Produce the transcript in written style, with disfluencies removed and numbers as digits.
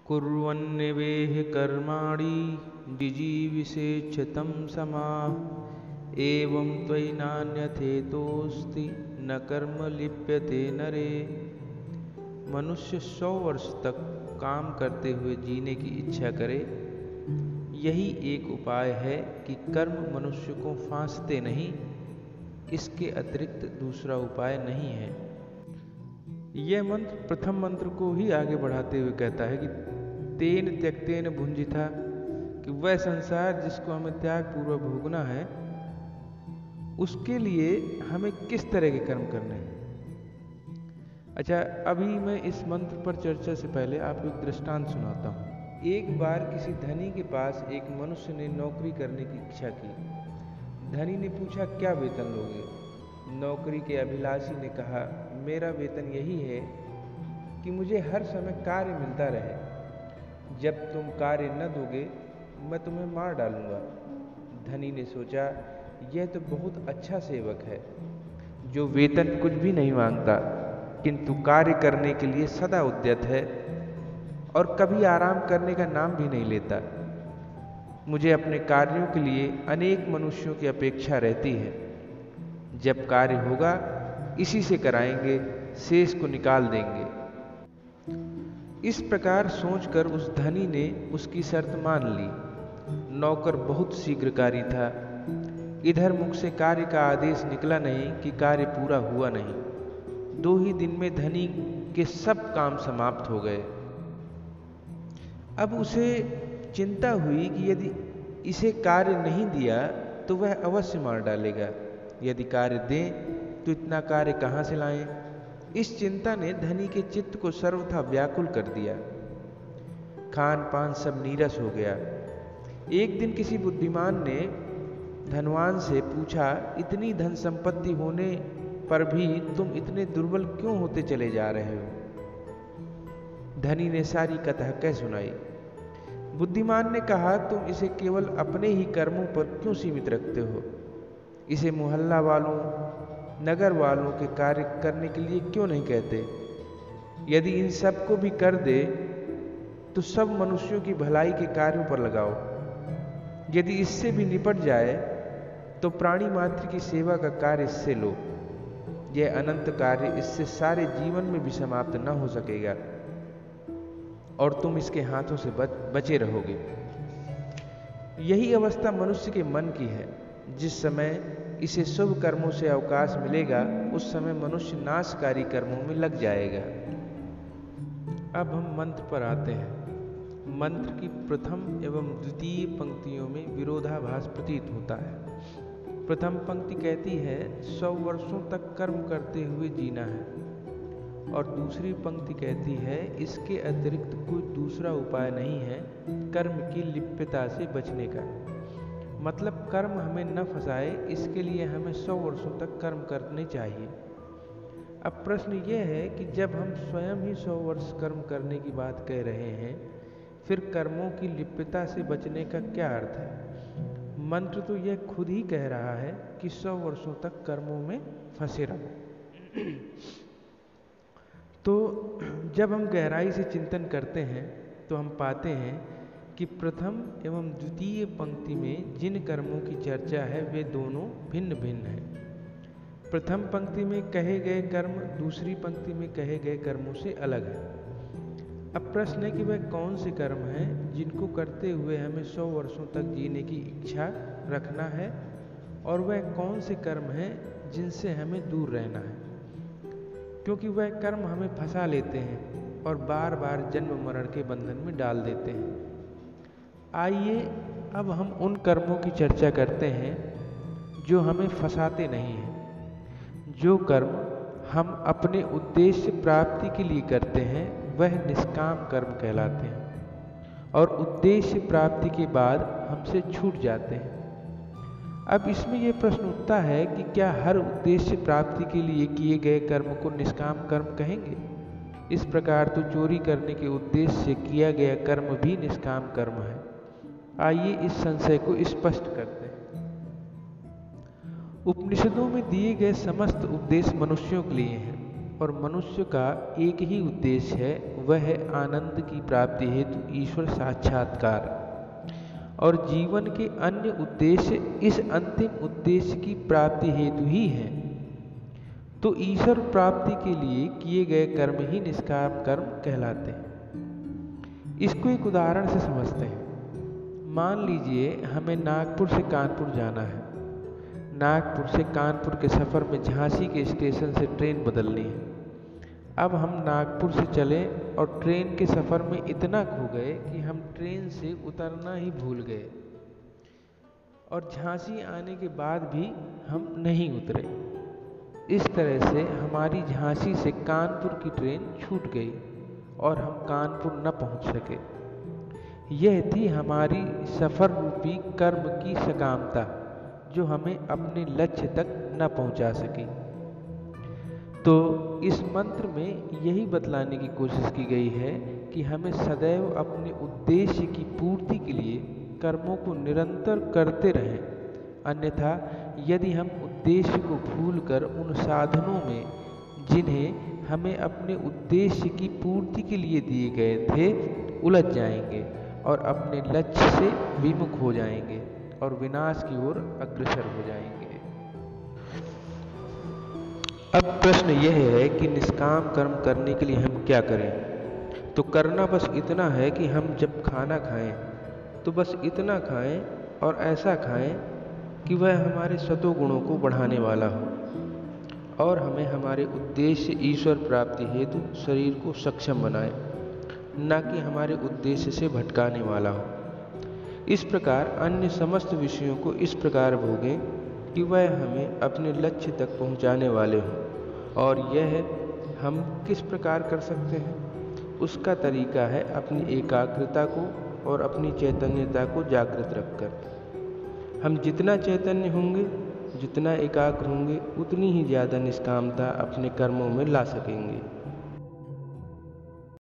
कुर्वन्निवेह कर्माणि जिजीविषेच्छतं समाः एवं त्वयि नान्यथेतोऽस्ति न कर्म लिप्यते नरे। मनुष्य 100 वर्ष तक काम करते हुए जीने की इच्छा करे, यही एक उपाय है कि कर्म मनुष्य को फांसते नहीं, इसके अतिरिक्त दूसरा उपाय नहीं है। यह मंत्र प्रथम मंत्र को ही आगे बढ़ाते हुए कहता है कि तेन त्यक्तेन भुंजिथा, कि वह संसार जिसको हमें त्याग पूर्वक भोगना है, उसके लिए हमें किस तरह के कर्म करने हैं। अच्छा, अभी मैं इस मंत्र पर चर्चा से पहले आपको एक दृष्टांत सुनाता हूँ। एक बार किसी धनी के पास एक मनुष्य ने नौकरी करने की इच्छा की। धनी ने पूछा, क्या वेतन लोगे? नौकरी के अभिलाषी ने कहा, मेरा वेतन यही है कि मुझे हर समय कार्य मिलता रहे। जब तुम कार्य न दोगे मैं तुम्हें मार डालूंगा। धनी ने सोचा, यह तो बहुत अच्छा सेवक है जो वेतन कुछ भी नहीं मांगता, किंतु कार्य करने के लिए सदा उद्यत है और कभी आराम करने का नाम भी नहीं लेता। मुझे अपने कार्यों के लिए अनेक मनुष्यों की अपेक्षा रहती है। जब कार्य होगा इसी से कराएंगे, शेष को निकाल देंगे। इस प्रकार सोचकर उस धनी ने उसकी शर्त मान ली। नौकर बहुत शीघ्रकारी था। इधर मुख से कार्य का आदेश निकला नहीं कि कार्य पूरा हुआ नहीं। 2 ही दिन में धनी के सब काम समाप्त हो गए। अब उसे चिंता हुई कि यदि इसे कार्य नहीं दिया तो वह अवश्य मार डालेगा। यदि कार्य दें तो इतना कार्य कहाँ से लाएं? इस चिंता ने धनी के चित्त को सर्वथा व्याकुल कर दिया। खान पान सब नीरस हो गया। एक दिन किसी बुद्धिमान ने धनवान से पूछा, इतनी धन संपत्ति होने पर भी तुम इतने दुर्बल क्यों होते चले जा रहे हो? धनी ने सारी कथा कह सुनाई। बुद्धिमान ने कहा, तुम इसे केवल अपने ही कर्मों पर क्यों सीमित रखते हो? इसे मोहल्ला वालों, नगर वालों के कार्य करने के लिए क्यों नहीं कहते? यदि इन सब को भी कर दे तो सब मनुष्यों की भलाई के कार्यों पर लगाओ। यदि इससे भी निपट जाए तो प्राणी मात्र की सेवा का कार्य इससे लो। यह अनंत कार्य इससे सारे जीवन में भी समाप्त न हो सकेगा और तुम इसके हाथों से बचे रहोगे। यही अवस्था मनुष्य के मन की है। जिस समय इसे शुभ कर्मों से अवकाश मिलेगा उस समय मनुष्य नाशकारी कर्मों में लग जाएगा। अब हम मंत्र पर आते हैं। मंत्र की प्रथम एवं द्वितीय पंक्तियों में विरोधाभास प्रतीत होता है। प्रथम पंक्ति कहती है 100 वर्षों तक कर्म करते हुए जीना है, और दूसरी पंक्ति कहती है इसके अतिरिक्त कोई दूसरा उपाय नहीं है कर्म की लिप्यता से बचने का। मतलब कर्म हमें न फंसाए, इसके लिए हमें 100 वर्षों तक कर्म करने चाहिए। अब प्रश्न यह है कि जब हम स्वयं ही 100 वर्ष कर्म करने की बात कह रहे हैं, फिर कर्मों की लिप्यता से बचने का क्या अर्थ है? मंत्र तो यह खुद ही कह रहा है कि 100 वर्षों तक कर्मों में फंसे रहो। तो जब हम गहराई से चिंतन करते हैं तो हम पाते हैं कि प्रथम एवं द्वितीय पंक्ति में जिन कर्मों की चर्चा है वे दोनों भिन्न भिन्न हैं। प्रथम पंक्ति में कहे गए कर्म दूसरी पंक्ति में कहे गए कर्मों से अलग है। अब प्रश्न है कि वह कौन से कर्म हैं जिनको करते हुए हमें 100 वर्षों तक जीने की इच्छा रखना है, और वह कौन से कर्म हैं जिनसे हमें दूर रहना है, क्योंकि वह कर्म हमें फंसा लेते हैं और बार बार जन्म मरण के बंधन में डाल देते हैं। आइए अब हम उन कर्मों की चर्चा करते हैं जो हमें फंसाते नहीं हैं। जो कर्म हम अपने उद्देश्य प्राप्ति के लिए करते हैं वह निष्काम कर्म कहलाते हैं, और उद्देश्य प्राप्ति के बाद हमसे छूट जाते हैं। अब इसमें यह प्रश्न उठता है कि क्या हर उद्देश्य प्राप्ति के लिए किए गए कर्म को निष्काम कर्म कहेंगे? इस प्रकार तो चोरी करने के उद्देश्य से किया गया कर्म भी निष्काम कर्म है। आइए इस संशय को स्पष्ट करते हैं। उपनिषदों में दिए गए समस्त उपदेश मनुष्यों के लिए हैं। और मनुष्य का एक ही उद्देश्य है, वह है आनंद की प्राप्ति हेतु ईश्वर साक्षात्कार। और जीवन के अन्य उद्देश्य इस अंतिम उद्देश्य की प्राप्ति हेतु ही हैं। तो ईश्वर प्राप्ति के लिए किए गए कर्म ही निष्काम कर्म कहलाते हैं। इसको एक उदाहरण से समझते हैं। मान लीजिए हमें नागपुर से कानपुर जाना है। नागपुर से कानपुर के सफ़र में झांसी के स्टेशन से ट्रेन बदलनी है। अब हम नागपुर से चले और ट्रेन के सफ़र में इतना खो गए कि हम ट्रेन से उतरना ही भूल गए और झांसी आने के बाद भी हम नहीं उतरे। इस तरह से हमारी झांसी से कानपुर की ट्रेन छूट गई और हम कानपुर न पहुंच सके। यह थी हमारी सफ़र रूपी कर्म की सकामता, जो हमें अपने लक्ष्य तक न पहुंचा सकी। तो इस मंत्र में यही बतलाने की कोशिश की गई है कि हमें सदैव अपने उद्देश्य की पूर्ति के लिए कर्मों को निरंतर करते रहें। अन्यथा यदि हम उद्देश्य को भूलकर उन साधनों में, जिन्हें हमें अपने उद्देश्य की पूर्ति के लिए दिए गए थे, उलझ जाएंगे और अपने लक्ष्य से विमुख हो जाएंगे और विनाश की ओर अग्रसर हो जाएंगे। अब प्रश्न यह है कि निष्काम कर्म करने के लिए हम क्या करें। तो करना बस इतना है कि हम जब खाना खाएं तो बस इतना खाएं और ऐसा खाएं कि वह हमारे सतोगुणों को बढ़ाने वाला हो और हमें हमारे उद्देश्य ईश्वर प्राप्ति हेतु शरीर को सक्षम बनाए, न कि हमारे उद्देश्य से भटकाने वाला हो। इस प्रकार अन्य समस्त विषयों को इस प्रकार भोगें कि वह हमें अपने लक्ष्य तक पहुंचाने वाले हों। और यह हम किस प्रकार कर सकते हैं? उसका तरीका है अपनी एकाग्रता को और अपनी चैतन्यता को जागृत रखकर। हम जितना चैतन्य होंगे, जितना एकाग्र होंगे, उतनी ही ज़्यादा निष्कामता अपने कर्मों में ला सकेंगे।